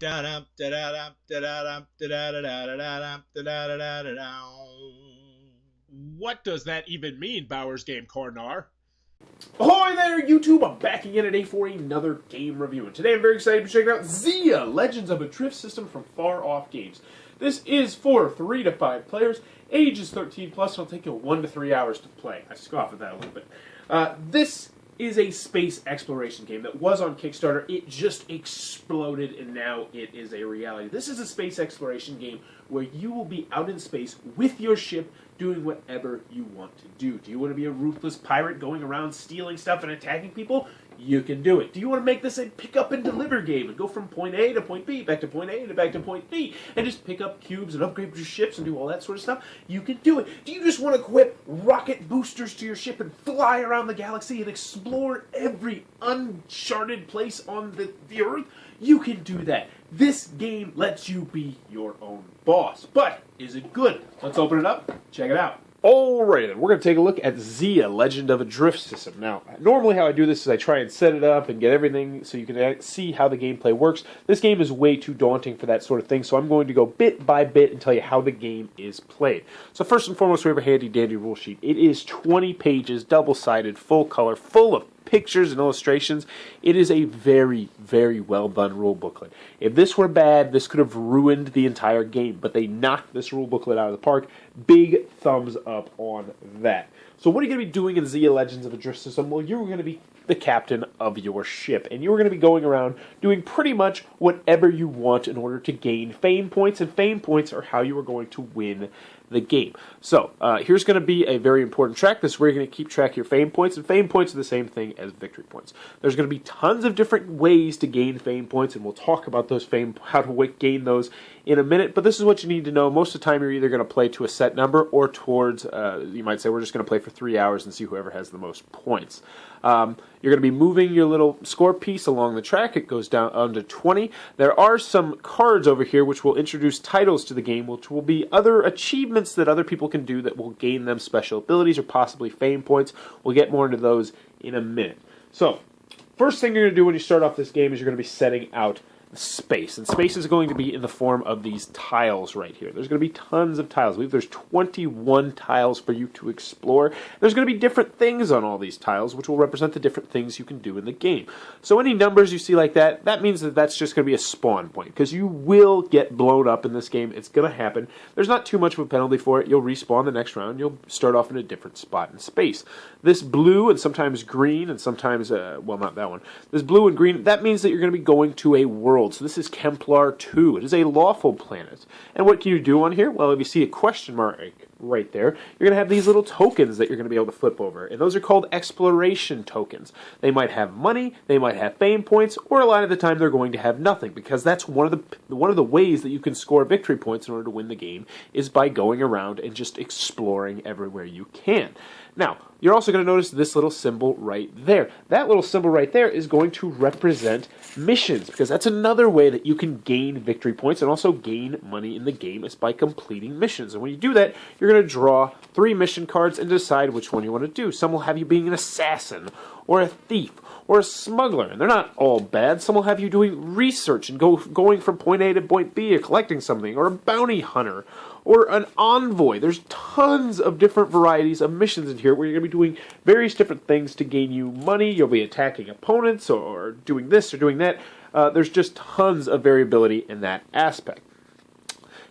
What does that even mean, Bowers Game Corner? Ahoy there, YouTube! I'm back again today for another game review. And today I'm very excited to check out Zia, Legends of a Drift System from Far Off Games. This is for 3 to 5 players. Age is 13 plus, and it'll take you 1 to 3 hours to play. I scoff at that a little bit. This is a space exploration game that was on Kickstarter. It just exploded, and now it is a reality. This is a space exploration game where you will be out in space with your ship doing whatever you want to do. Do you want to be a ruthless pirate going around stealing stuff and attacking people? You can do it. Do you want to make this a pick up and deliver game and go from point A to point B, back to point A to back to point B, and just pick up cubes and upgrade your ships and do all that sort of stuff? You can do it. Do you just want to equip rocket boosters to your ship and fly around the galaxy and explore every uncharted place on the Earth? You can do that. This game lets you be your own boss. But is it good? Let's open it up, check it out. Alright then, we're going to take a look at Zia, Legend of a Drift System. Now, normally how I do this is I try and set it up and get everything so you can see how the gameplay works. This game is way too daunting for that sort of thing, so I'm going to go bit by bit and tell you how the game is played. So first and foremost, we have a handy-dandy rule sheet. It is 20 pages, double-sided, full color, full of pictures and illustrations. It is a very, very well done rule booklet. If this were bad, this could have ruined the entire game, but they knocked this rule booklet out of the park. Big thumbs up on that. So what are you going to be doing in Zia Legends of a Drift System? Well, you're going to be the captain of your ship, and you're going to be going around doing pretty much whatever you want in order to gain fame points, and fame points are how you are going to win the game. So, here's going to be a very important track. This is where you're going to keep track of your fame points, and fame points are the same thing as victory points. There's going to be tons of different ways to gain fame points, and we'll talk about those how to gain those in a minute, but this is what you need to know. Most of the time, you're either going to play to a set number or towards, you might say, we're just going to play for 3 hours and see whoever has the most points. You're going to be moving your little score piece along the track. It goes down under 20. There are some cards over here which will introduce titles to the game, which will be other achievements that other people can do that will gain them special abilities or possibly fame points. We'll get more into those in a minute. So, first thing you're going to do when you start off this game is you're going to be setting out space, and space is going to be in the form of these tiles right here. There's going to be tons of tiles. I believe there's 21 tiles for you to explore. There's going to be different things on all these tiles, which will represent the different things you can do in the game. So any numbers you see like that, that means that that's just going to be a spawn point, because you will get blown up in this game. It's going to happen. There's not too much of a penalty for it. You'll respawn the next round. You'll start off in a different spot in space. This blue and sometimes green and sometimes, well, not that one. This blue and green, that means that you're going to be going to a world. So this is Kemplar 2. It is a lawful planet. And what can you do on here? Well, if you see a question mark right there, you're going to have these little tokens that you're going to be able to flip over. And those are called exploration tokens. They might have money, they might have fame points, or a lot of the time they're going to have nothing, because that's one of the ways that you can score victory points in order to win the game is by going around and just exploring everywhere you can. Now, you're also going to notice this little symbol right there. That little symbol right there is going to represent missions, because that's another way that you can gain victory points and also gain money in the game is by completing missions. And when you do that, you're going to draw 3 mission cards and decide which one you want to do. Some will have you being an assassin, or a thief, or a smuggler, and they're not all bad. Some will have you doing research and going from point A to point B, or collecting something, or a bounty hunter, or an envoy. There's tons of different varieties of missions in here where you're going to be doing various different things to gain you money. You'll be attacking opponents or doing this or doing that. There's just tons of variability in that aspect.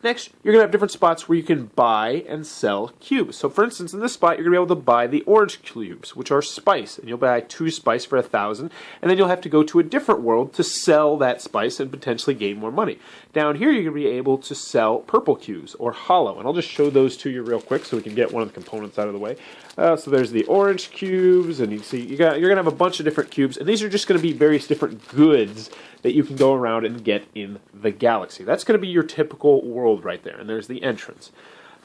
Next, you're going to have different spots where you can buy and sell cubes. So for instance, in this spot, you're going to be able to buy the orange cubes, which are spice. And you'll buy 2 spice for 1,000. And then you'll have to go to a different world to sell that spice and potentially gain more money. Down here, you're going to be able to sell purple cubes, or hollow. And I'll just show those to you real quick so we can get one of the components out of the way. So there's the orange cubes, and you see you're going to have a bunch of different cubes. And these are just going to be various different goods that you can go around and get in the galaxy. That's going to be your typical world right there, and there's the entrance.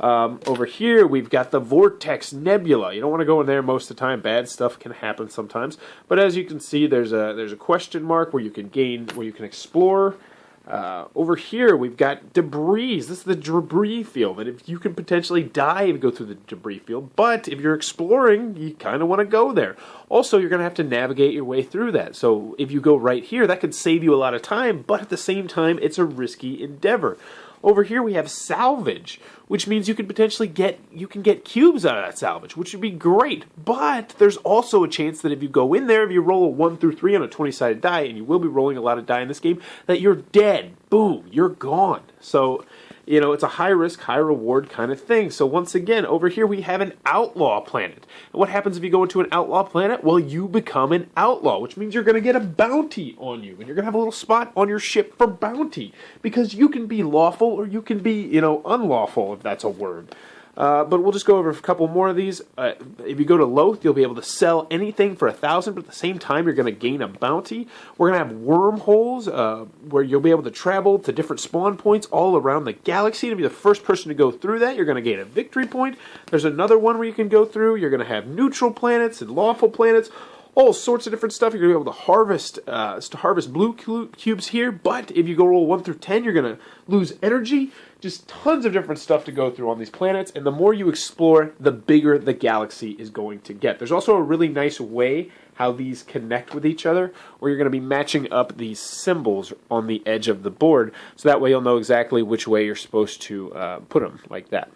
Over here, we've got the Vortex Nebula. You don't want to go in there most of the time. Bad stuff can happen sometimes. But as you can see, there's a question mark where you can explore. Over here, we've got debris. This is the debris field, and if you can potentially die and go through the debris field, but if you're exploring, you kind of want to go there. Also, you're going to have to navigate your way through that. So if you go right here, that could save you a lot of time, but at the same time, it's a risky endeavor. Over here we have salvage, which means you can potentially get cubes out of that salvage, which would be great. But there's also a chance that if you go in there, if you roll a 1 through 3 on a 20-sided die, and you will be rolling a lot of die in this game, that you're dead. Boom, you're gone. So, you know, it's a high risk, high reward kind of thing. So once again, over here we have an outlaw planet. And what happens if you go into an outlaw planet? Well, you become an outlaw, which means you're going to get a bounty on you. And you're going to have a little spot on your ship for bounty. Because you can be lawful or you can be, you know, unlawful, if that's a word. But we'll just go over a couple more of these. If you go to Loth, you'll be able to sell anything for 1,000, but at the same time, you're going to gain a bounty. We're going to have wormholes where you'll be able to travel to different spawn points all around the galaxy. To be the first person to go through that, you're going to gain a victory point. There's another one where you can go through. You're going to have neutral planets and lawful planets. All sorts of different stuff. You're going to be able to harvest blue cubes here, but if you go roll 1 through 10, you're going to lose energy. Just tons of different stuff to go through on these planets, and the more you explore, the bigger the galaxy is going to get. There's also a really nice way how these connect with each other, where you're going to be matching up these symbols on the edge of the board, so that way you'll know exactly which way you're supposed to put them, like that.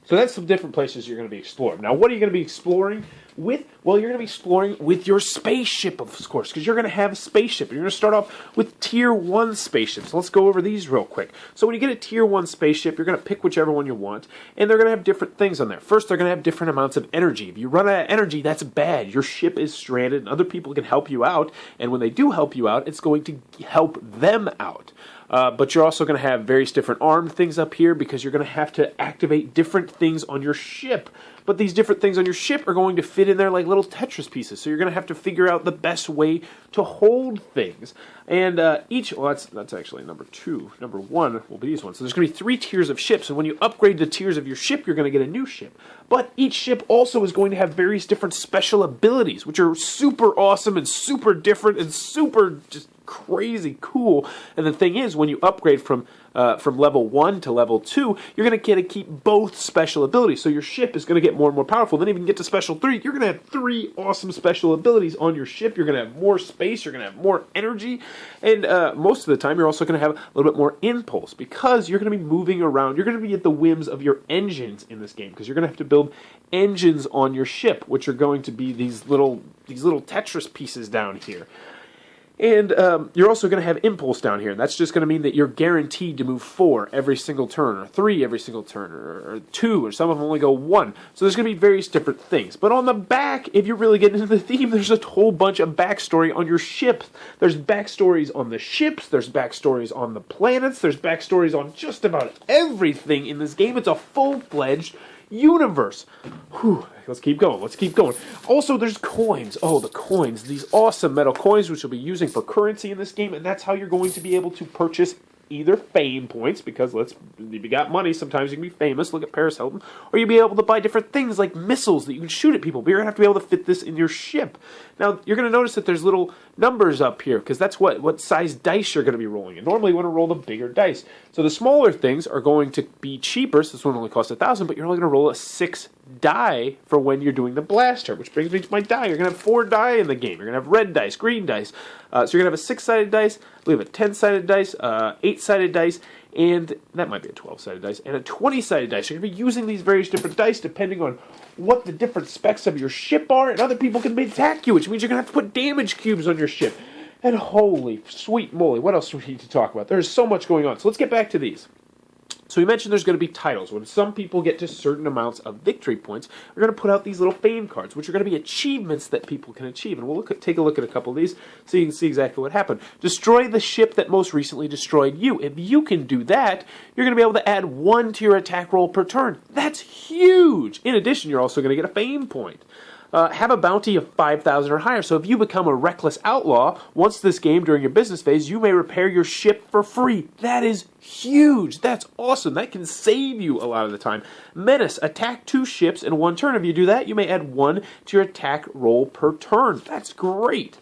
So that's some different places you're going to be exploring. Now, what are you going to be exploring with? Well, you're going to be exploring with your spaceship, of course, because you're going to have a spaceship. You're going to start off with Tier 1 spaceships. Let's go over these real quick. So when you get a Tier 1 spaceship, you're going to pick whichever one you want, and they're going to have different things on there. First, they're going to have different amounts of energy. If you run out of energy, that's bad. Your ship is stranded, and other people can help you out, and when they do help you out, it's going to help them out. But you're also going to have various different armed things up here because you're going to have to activate different things on your ship. But these different things on your ship are going to fit in there like little Tetris pieces. So you're going to have to figure out the best way to hold things. And well, that's actually number 2. Number 1 will be these ones. So there's going to be 3 tiers of ships. And when you upgrade the tiers of your ship, you're going to get a new ship. But each ship also is going to have various different special abilities, which are super awesome and super different and super just crazy cool. And the thing is, when you upgrade from level 1 to level 2, you're going to get to keep both special abilities. So your ship is going to get more and more powerful. Then even get to special 3, you're going to have 3 awesome special abilities on your ship. You're going to have more space. You're going to have more energy. And most of the time, you're also going to have a little bit more impulse because you're going to be moving around. You're going to be at the whims of your engines in this game because you're going to have to build engines on your ship, which are going to be these little Tetris pieces down here. And you're also going to have impulse down here, and that's just going to mean that you're guaranteed to move 4 every single turn, or 3 every single turn, or 2, or some of them only go 1. So there's going to be various different things. But on the back, if you're really getting into the theme, there's a whole bunch of backstory on your ships. There's backstories on the ships, there's backstories on the planets, there's backstories on just about everything in this game. It's a full-fledged universe. Whew. Let's keep going. Let's keep going. Also, there's coins. Oh, the coins. These awesome metal coins, which you'll be using for currency in this game, and that's how you're going to be able to purchase either fame points, because if you got money, sometimes you can be famous. Look at Paris Hilton. Or you'll be able to buy different things like missiles that you can shoot at people, but you're going to have to be able to fit this in your ship. Now, you're going to notice that there's little numbers up here, because that's what size dice you're going to be rolling. And normally you want to roll the bigger dice. So the smaller things are going to be cheaper, so this one only costs 1,000, but you're only going to roll a 6 die for when you're doing the blaster, which brings me to my die. You're going to have 4 die in the game. You're going to have red dice, green dice. So you're going to have a 6-sided dice, we have a 10-sided dice, 8-sided dice, and that might be a 12-sided dice, and a 20-sided dice. You're going to be using these various different dice depending on what the different specs of your ship are, and other people can attack you, which means you're going to have to put damage cubes on your ship. And holy sweet moly, what else do we need to talk about? There's so much going on. So let's get back to these. So we mentioned there's going to be titles. When some people get to certain amounts of victory points, we're going to put out these little fame cards, which are going to be achievements that people can achieve. And we'll take a look at a couple of these so you can see exactly what happened. Destroy the ship that most recently destroyed you. If you can do that, you're going to be able to add 1 to your attack roll per turn. That's huge! In addition, you're also going to get a fame point. Have a bounty of 5,000 or higher. So if you become a reckless outlaw, once this game during your business phase, you may repair your ship for free. That is huge. That's awesome. That can save you a lot of the time. Menace. Attack 2 ships in 1 turn. If you do that, you may add 1 to your attack roll per turn. That's great.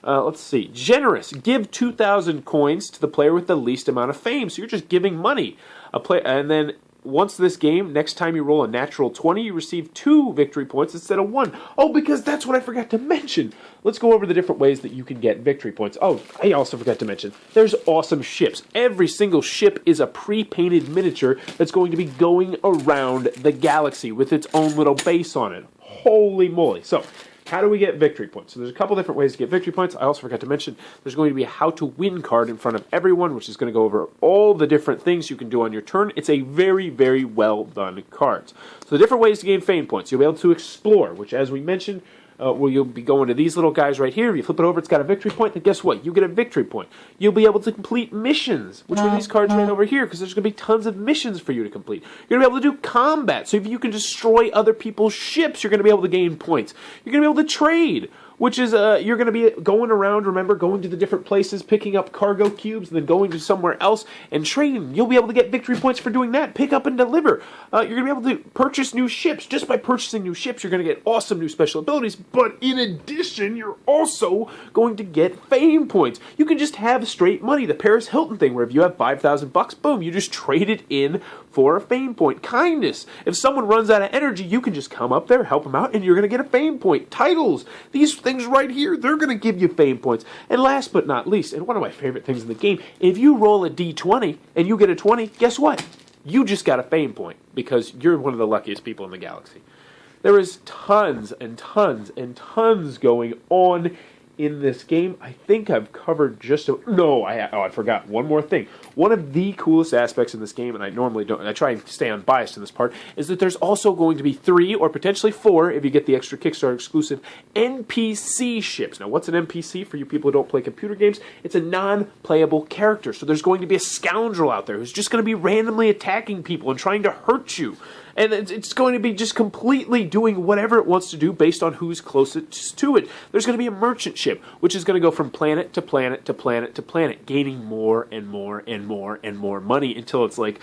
Let's see. Generous. Give 2,000 coins to the player with the least amount of fame. So you're just giving money. And then once this game, next time you roll a natural 20, you receive 2 victory points instead of 1. Oh, because that's what I forgot to mention. Let's go over the different ways that you can get victory points. Oh, I also forgot to mention, there's awesome ships. Every single ship is a pre-painted miniature that's going to be going around the galaxy with its own little base on it. Holy moly. So, how do we get victory points? So there's a couple different ways to get victory points. I also forgot to mention there's going to be a how to win card in front of everyone, which is going to go over all the different things you can do on your turn. It's a very, very well done card. So the different ways to gain fame points. You'll be able to explore, which as we mentioned, you'll be going to these little guys right here. If you flip it over, it's got a victory point. Then guess what? You get a victory point. You'll be able to complete missions, which are these cards right over here, because there's going to be tons of missions for you to complete. You're going to be able to do combat. So if you can destroy other people's ships, you're going to be able to gain points. You're going to be able to trade, which is you're going to be going around, remember, going to the different places, picking up cargo cubes, and then going to somewhere else and trading. You'll be able to get victory points for doing that. Pick up and deliver. You're going to be able to purchase new ships. Just by purchasing new ships, you're going to get awesome new special abilities, but in addition, you're also going to get fame points. You can just have straight money, the Paris Hilton thing, where if you have 5,000 bucks, boom, you just trade it in for a fame point. Kindness. If someone runs out of energy, you can just come up there, help them out, and you're going to get a fame point. Titles. These things right here, they're going to give you fame points. And last but not least, and one of my favorite things in the game, if you roll a d20 and you get a 20, guess what? You just got a fame point because you're one of the luckiest people in the galaxy. There is tons and tons and tons going on in this game. I think I've covered just I forgot one more thing. One of the coolest aspects in this game, and I normally don't, and I try and stay unbiased in this part, is that there's also going to be 3 or potentially 4, if you get the extra Kickstarter exclusive, NPC ships. Now, what's an NPC for you people who don't play computer games? It's a non-playable character. So there's going to be a scoundrel out there who's just going to be randomly attacking people and trying to hurt you. And it's going to be just completely doing whatever it wants to do based on who's closest to it. There's going to be a merchant ship, which is going to go from planet to planet to planet to planet, gaining more and more and more and more money until it's like,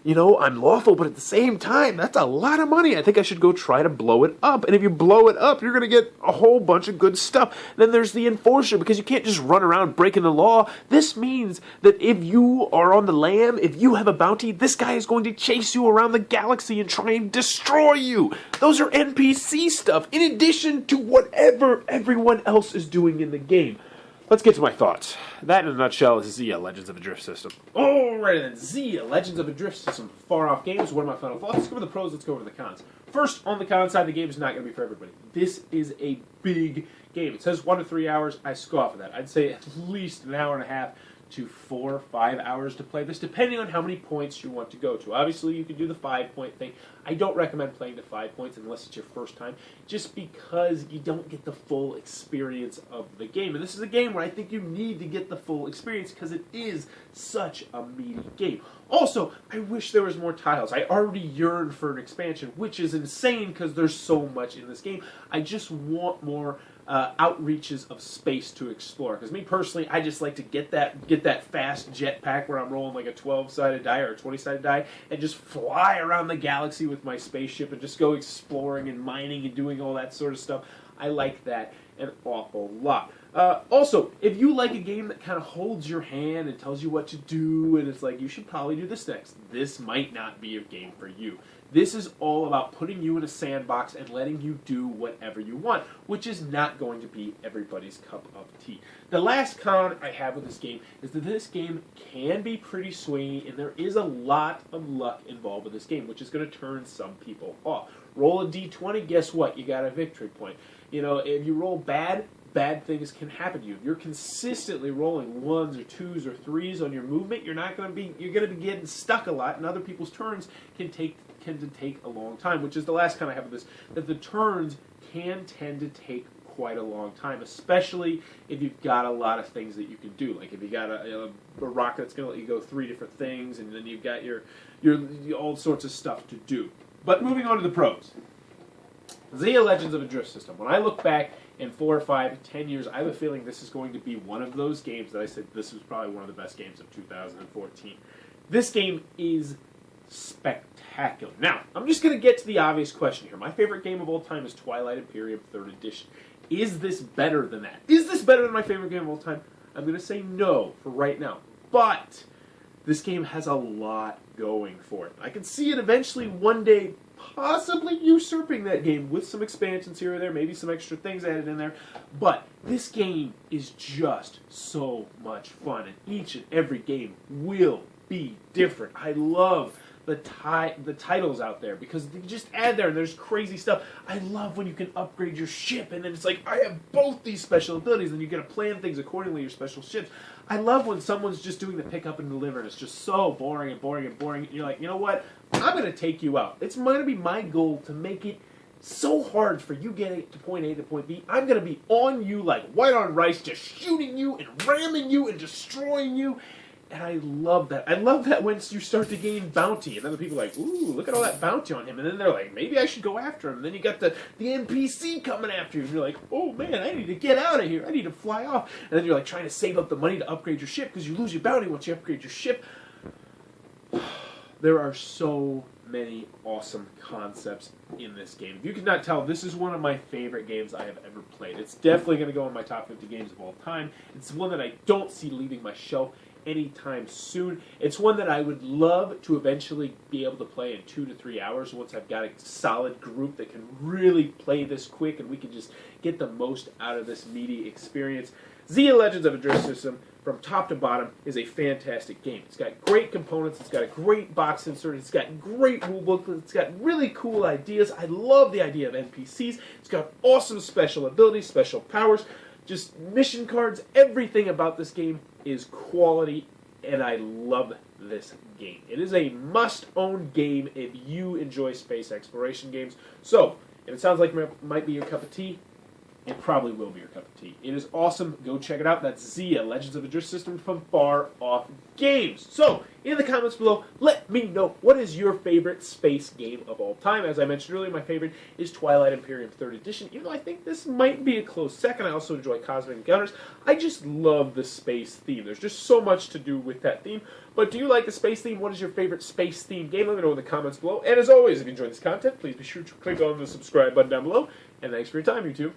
I'm lawful, but at the same time, that's a lot of money. I think I should go try to blow it up. And if you blow it up, you're going to get a whole bunch of good stuff. Then there's the enforcer, because you can't just run around breaking the law. This means that if you are on the lam, if you have a bounty, this guy is going to chase you around the galaxy and try and destroy you. Those are NPC stuff, in addition to whatever everyone else is doing in the game. Let's get to my thoughts. That, in a nutshell, is Zia, Legends of a Drift System. Alright then, Zia, Legends of a Drift System. Far off games. What are my final thoughts? Let's go over the pros, let's go over the cons. First, on the con side, the game is not going to be for everybody. This is a big game. It says 1 to 3 hours. I scoff at that. I'd say at least an hour and a half to 4 or 5 hours to play this, depending on how many points you want to go to. Obviously, you can do the 5-point thing. I don't recommend playing to 5 points unless it's your first time, just because you don't get the full experience of the game. And this is a game where I think you need to get the full experience because it is such a meaty game. Also, I wish there was more tiles. I already yearn for an expansion, which is insane because there's so much in this game. I just want more outreaches of space to explore. Because me personally, I just like to get that fast jetpack where I'm rolling like a 12-sided die or a 20-sided die and just fly around the galaxy with my spaceship and just go exploring and mining and doing all that sort of stuff. I like that an awful lot. Also, if you like a game that kind of holds your hand and tells you what to do, and it's like, you should probably do this next, this might not be a game for you. This is all about putting you in a sandbox and letting you do whatever you want, which is not going to be everybody's cup of tea. The last con I have with this game is that this game can be pretty swingy, and there is a lot of luck involved with this game, which is going to turn some people off. Roll a d20, guess what? You got a victory point. If you roll bad things can happen to you. If you're consistently rolling 1s or 2s or 3s on your movement, you're going to be getting stuck a lot, and other people's turns tend to take a long time, which is the last con I have with this, that the turns can tend to take quite a long time, especially if you've got a lot of things that you can do. Like if you got a rocket that's going to let you go 3 different things, and then you've got your all sorts of stuff to do. But moving on to the pros. Zia Legends of a Drift System. When I look back in 4 or 5, 10 years, I have a feeling this is going to be one of those games that I said this was probably one of the best games of 2014. This game is spectacular. Now, I'm just going to get to the obvious question here. My favorite game of all time is Twilight Imperium 3rd Edition. Is this better than that? Is this better than my favorite game of all time? I'm going to say no for right now. But this game has a lot going for it. I can see it eventually one day possibly usurping that game with some expansions here or there, maybe some extra things added in there. But this game is just so much fun, and each and every game will be different. I love the titles out there because they just add there and there's crazy stuff. I love when you can upgrade your ship and then it's like, I have both these special abilities and you get to plan things accordingly, your special ships. I love when someone's just doing the pick up and deliver and it's just so boring and boring and boring. And you're like, you know what? I'm going to take you out. It's going to be my goal to make it so hard for you getting to point A to point B. I'm going to be on you like white on rice, just shooting you and ramming you and destroying you. And I love that. I love that once you start to gain bounty, and other people are like, ooh, look at all that bounty on him. And then they're like, maybe I should go after him. And then you got the NPC coming after you, and you're like, oh man, I need to get out of here. I need to fly off. And then you're like trying to save up the money to upgrade your ship because you lose your bounty once you upgrade your ship. There are so many awesome concepts in this game. If you could not tell, this is one of my favorite games I have ever played. It's definitely going to go in my top 50 games of all time. It's one that I don't see leaving my shelf anytime soon. It's one that I would love to eventually be able to play in 2 to 3 hours once I've got a solid group that can really play this quick and we can just get the most out of this meaty experience. Zia Legends of a Drift System, from top to bottom, is a fantastic game. It's got great components, it's got a great box insert, it's got great rule booklet, it's got really cool ideas. I love the idea of NPCs. It's got awesome special abilities, special powers, just mission cards. Everything about this game is quality, and I love this game. It is a must-own game if you enjoy space exploration games. So, if it sounds like it might be your cup of tea, it probably will be your cup of tea. It is awesome. Go check it out. That's Zia, Legends of a Drift System from Far Off Games. So, in the comments below, let me know what is your favorite space game of all time. As I mentioned earlier, my favorite is Twilight Imperium 3rd Edition, even though I think this might be a close second. I also enjoy Cosmic Encounters. I just love the space theme. There's just so much to do with that theme. But do you like the space theme? What is your favorite space-themed game? Let me know in the comments below. And as always, if you enjoyed this content, please be sure to click on the subscribe button down below. And thanks for your time, YouTube.